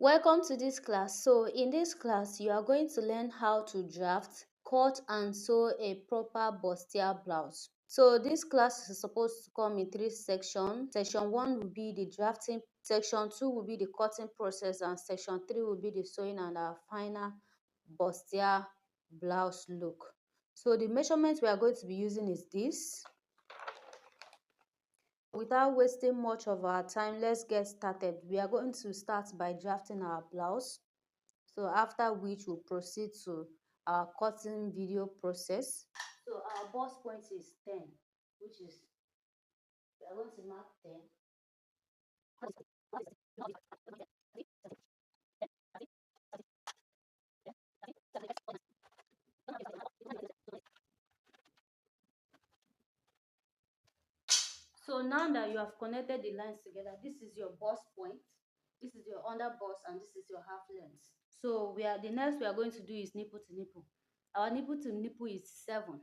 Welcome to this class. So in this class, you are going to learn how to draft, cut and sew a proper bustier blouse. So this class is supposed to come in 3 sections. Section 1 will be the drafting, section 2 will be the cutting process, and section 3 will be the sewing and our final bustier blouse look. So the measurement we are going to be using is this. Without wasting much of our time, let's get started. We are going to start by drafting our blouse. So after which we'll proceed to our cutting video process. So our bust point is 10, which is, we are going to mark 10. So now that you have connected the lines together, this is your bust point, this is your under bust, and this is your half length. So the next we are going to do is nipple to nipple. Our nipple to nipple is 7.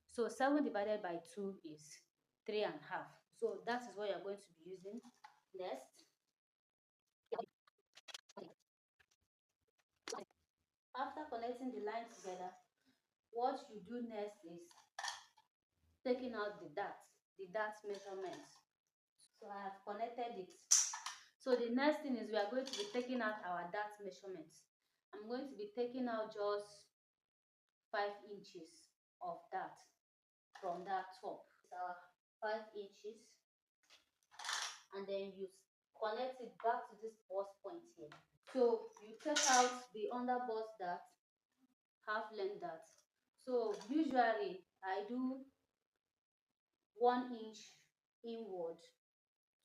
So 7 divided by 2 is 3.5. So that is what you are going to be using next. After connecting the line together, what you do next is taking out the dart measurement. So I have connected it. So the next thing is we are going to be taking out our dart measurements. I'm going to be taking out just 5 inches of that from that top. It's our 5 inches, and then you connect it back to this bust point here. So you take out the under bust dart, half length dart. So usually I do 1 inch inward,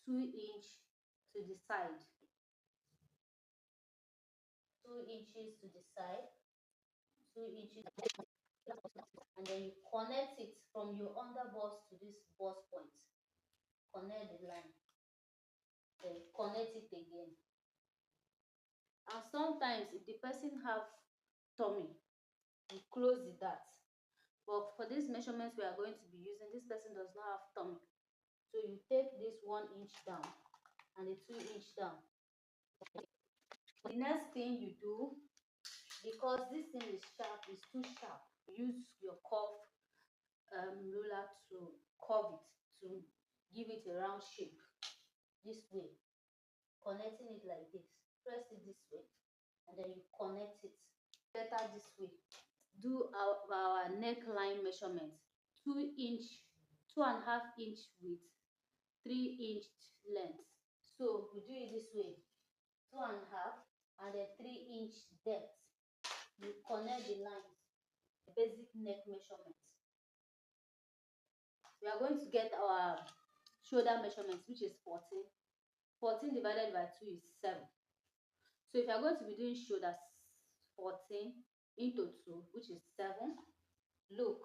2 inch to the side, 2 inches to the side, 2 inches, and then you connect it from your under bust to this bust point. Connect the line, then connect it again. And sometimes if the person have tummy, you close the dart. But for these measurements we are going to be using, this person does not have tummy. So you take this 1 inch down and the 2 inch down. The next thing you do, because this thing is sharp, is too sharp, use your curve ruler to curve it, to give it a round shape. This way, connecting it like this, press it this way, and then you connect it better this way. Do our neckline measurement, 2 inch, 2.5 inch width, 3 inch length. So we do it this way, 2.5 and then 3 inch depth. You connect the lines, basic neck measurement. We are going to get our shoulder measurements, which is 14. 14 divided by 2 is 7. So if you are going to be doing shoulders, 14 into 2, which is 7. Look,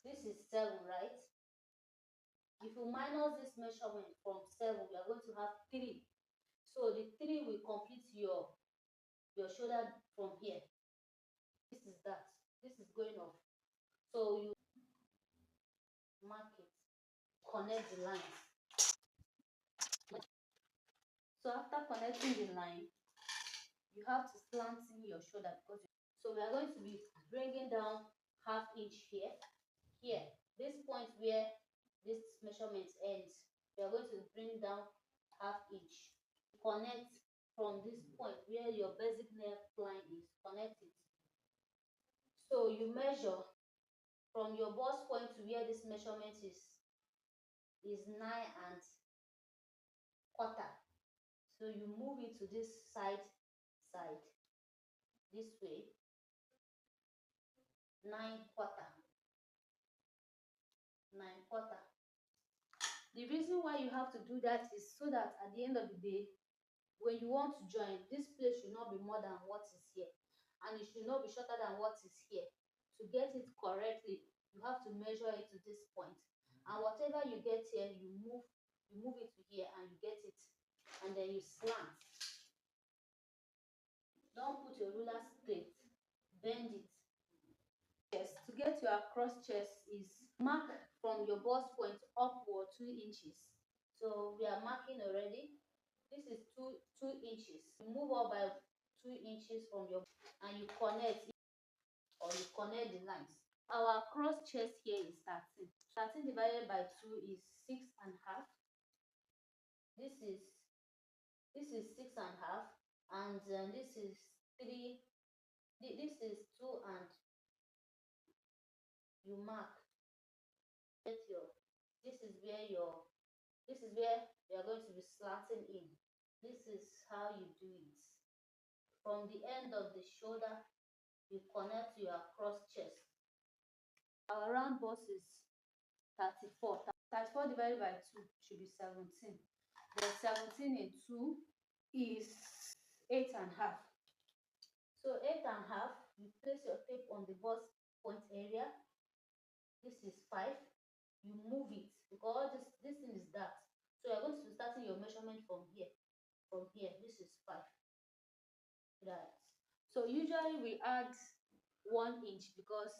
this is 7, right? If you minus this measurement from 7, we are going to have 3. So the 3 will complete your shoulder from here. This is that. This is going off. So you mark it, connect the lines. So after connecting the line, you have to slant in your shoulder, because so we are going to be bringing down 1/2 inch here. This point where this measurement ends, we are going to bring down 1/2 inch. Connect from this point where your basic neckline is, connect it. So you measure from your bust point to where this measurement is 9.25. So you move it to this side, this way, 9.25. The reason why you have to do that is so that at the end of the day, when you want to join, this place should not be more than what is here, and it should not be shorter than what is here. To get it correctly, you have to measure it to this point, and whatever you get here, you move it to here, and you get it, and then you slant. Don't put your ruler straight, bend it. Yes, to get your cross chest is mark from your bust point upward 2 inches. So we are marking already. this is two inches. You move up by 2 inches from your, and you connect, or you connect the lines. Our cross chest here is 13. 13 divided by 2 is 6.5. This is 6.5, and this is 3. This is 2, and you mark. Get your. This is where your. This is where you are going to be slanting in. This is how you do it. From the end of the shoulder, you connect to your cross chest. Our round bust is 34. 34 divided by 2 should be 17. Then 17 in 2 is 8.5. So 8.5, you place your tape on the bust point area. This is 5. You move it because this thing is that. So you're going to be starting your measurement from here. From here, this is 5. Right. So usually we add 1 inch because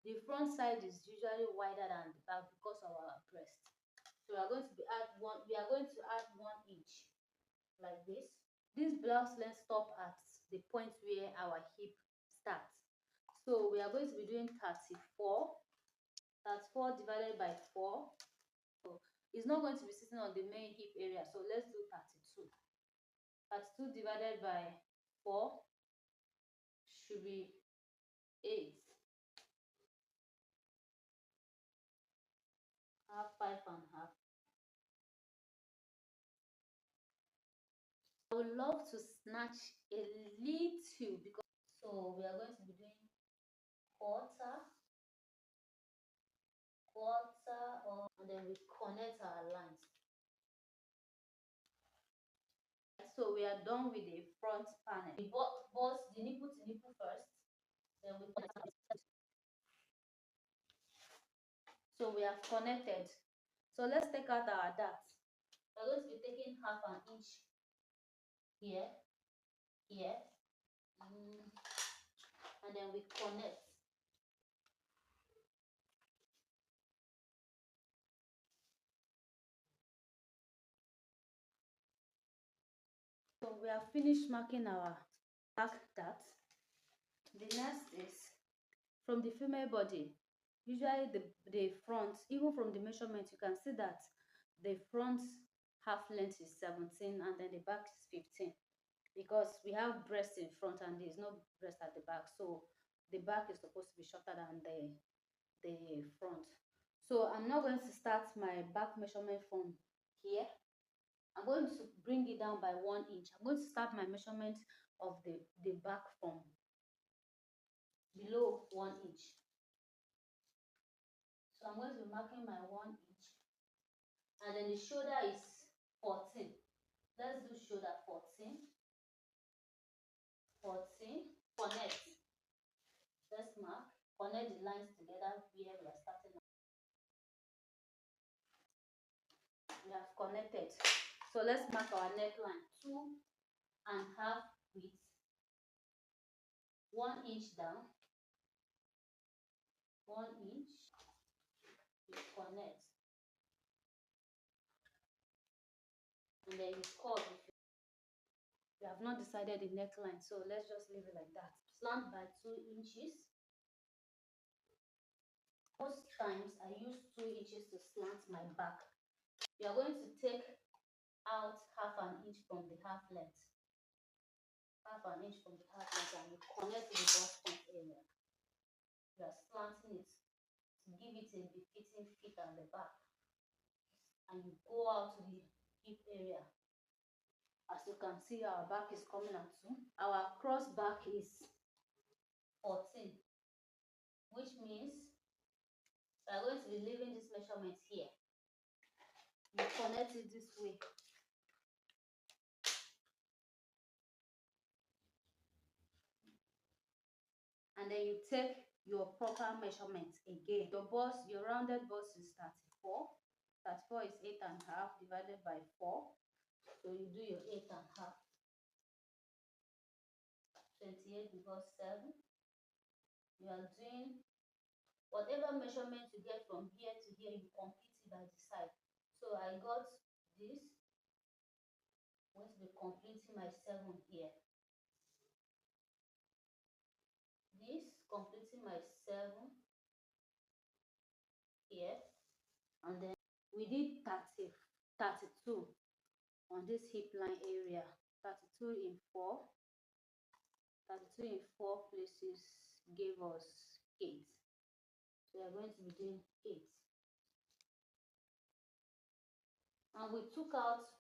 the front side is usually wider than the back because of our breast. So we are going to add 1 inch like this. This blouse length stop at the point where our hip starts. So we are going to be doing 34. 34 divided by 4. So it's not going to be sitting on the main hip area. So let's do 32. 32 divided by 4 should be 8. Half, 5.5. I would love to snatch a little because, so we are going to be doing quarter, and then we connect our lines. So we are done with the front panel. We bust the nipple to nipple first, then we connect. So we have connected. So let's take out our dart. We're going to be taking half an inch here, and then we connect. So we have finished marking our back dart. The next is from the female body. Usually the front, even from the measurement, you can see that the front half length is 17 and then the back is 15, because we have breast in front and there is no breast at the back. So the back is supposed to be shorter than the front. So I'm not going to start my back measurement from here. I'm going to bring it down by 1 inch. I'm going to start my measurement of the back from below 1 inch. So I'm going to be marking my 1 inch. And then the shoulder is 14. Let's do shoulder 14. 14. Connect. Let's mark. Connect the lines together where we are starting. We have connected. So let's mark our neckline. 2.5 width. 1 inch down. 1 inch. You connect. And then you cut. We have not decided the neckline, so let's just leave it like that. Slant by 2 inches. Most times I use 2 inches to slant my back. We are going to take out half an inch from the half length. Half an inch from the half length, and we connect to the bust point area. We are slanting it to give it a befitting fit at the back. And you go out to the hip area. As you can see, our back is coming out too. Our cross back is 14, which means we are going to be leaving this measurement here. You connect it this way. And then you take your proper measurement again. Your rounded bust is 34. 34 is 8.5 divided by 4. So you do your 8.5. 28 because 7. You are doing whatever measurement you get from here to here, you complete it by the side. So I got this going to be completing my 7 here. This completing my 7 here, and then we did 32 on this hip line area. 32 in 4 places gave us 8, so we are going to be doing 8, and we took out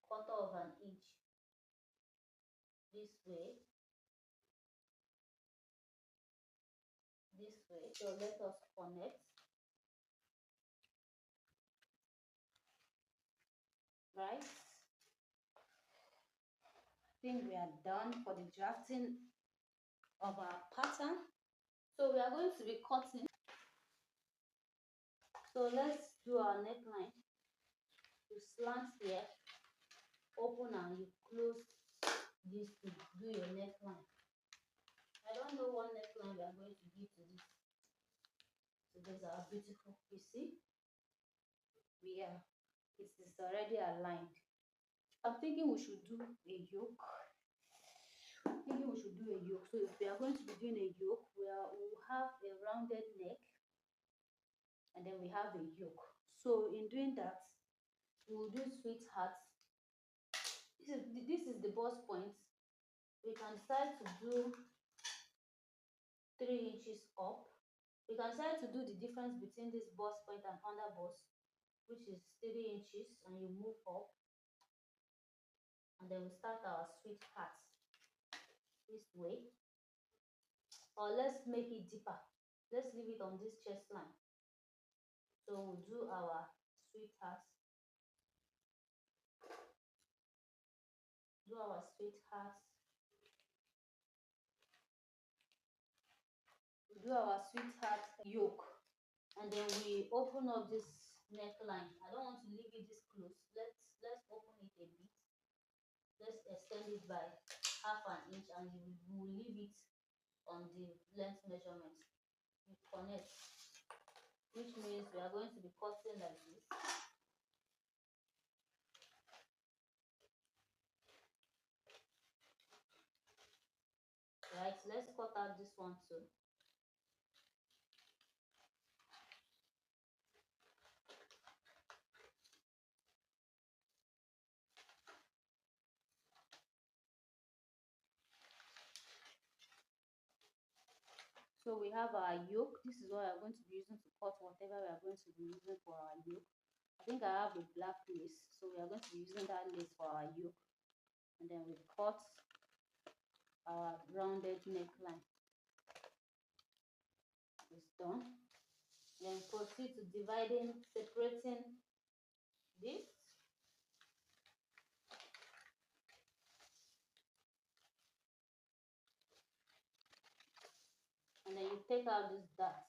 1/4 inch this way, so let us connect. Right, I think we are done for the drafting of our pattern. So we are going to be cutting. So let's do our neckline. You slant here, open, and you close this to do your neckline. I don't know what neckline we are going to give to this. So there's our beautiful piece. It is already aligned. I'm thinking we should do a yoke. So if we are going to be doing a yoke, we'll have a rounded neck, and then we have a yoke. So in doing that, we'll do sweetheart. This is the bust point. We can decide to do 3 inches up. We can decide to do the difference between this bust point and under bust, which is 3 inches, and you move up, and then we start our sweetheart this way. Or let's make it deeper. Let's leave it on this chest line. So we'll do our sweetheart. Do our sweetheart yoke, and then we open up this neckline. I don't want to leave it this close. Let's open it a bit. Let's extend it by 1/2 inch, and we will leave it on the length measurement. We connect, which means we are going to be cutting like this. Right, let's cut out this one too. So we have our yoke. This is what we are going to be using to cut whatever we are going to be using for our yoke. I think I have a black lace, so we are going to be using that lace for our yoke. And then we cut our rounded neckline. It's done. Then proceed to separating this. And then you take out this dart.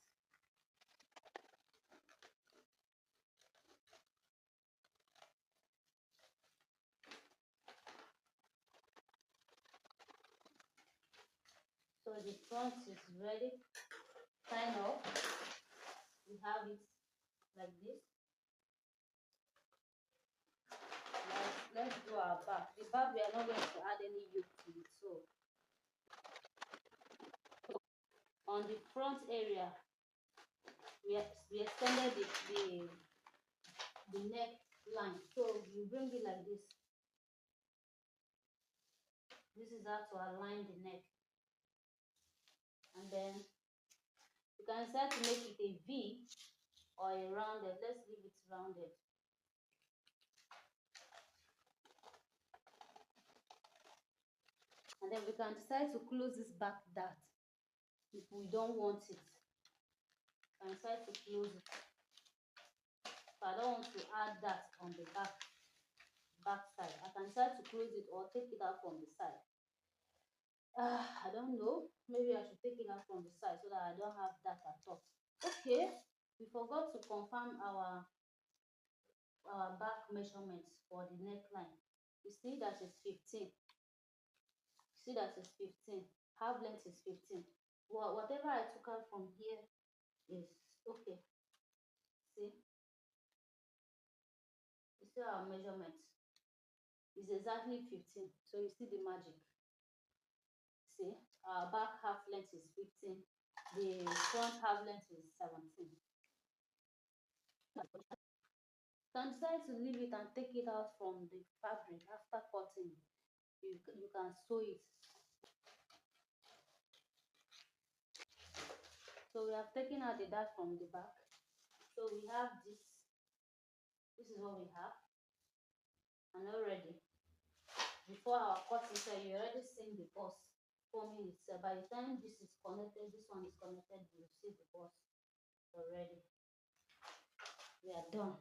So the front is ready. Kind of. We have it like this. Let's do our back. The back, we are not going to add any yoke to it. So on the front area, we extended the neck line. So you bring it like this. This is how to align the neck. And then you can decide to make it a V or a rounded. Let's leave it rounded. And then we can decide to close this back dart if we don't want it. We can decide to close it. So I don't want to add that on the back side. I can decide to close it or take it out from the side. I don't know. Maybe I should take it out from the side so that I don't have that at all. Okay, we forgot to confirm our back measurements for the neckline. You see that is 15. See that is 15. Half length is 15. Well, whatever I took out from here is okay. See? You see our measurements. is exactly 15. So you see the magic. See, our back half length is 15. The front half length is 17. Can decide to leave it and take it out from the fabric after cutting. You can sew it. So we have taken out the dart from the back. So we have this. This is what we have. And already, before our cutting, so you already seen the bust forming itself. By the time this is connected, this one is connected, you see the bust already. We are done.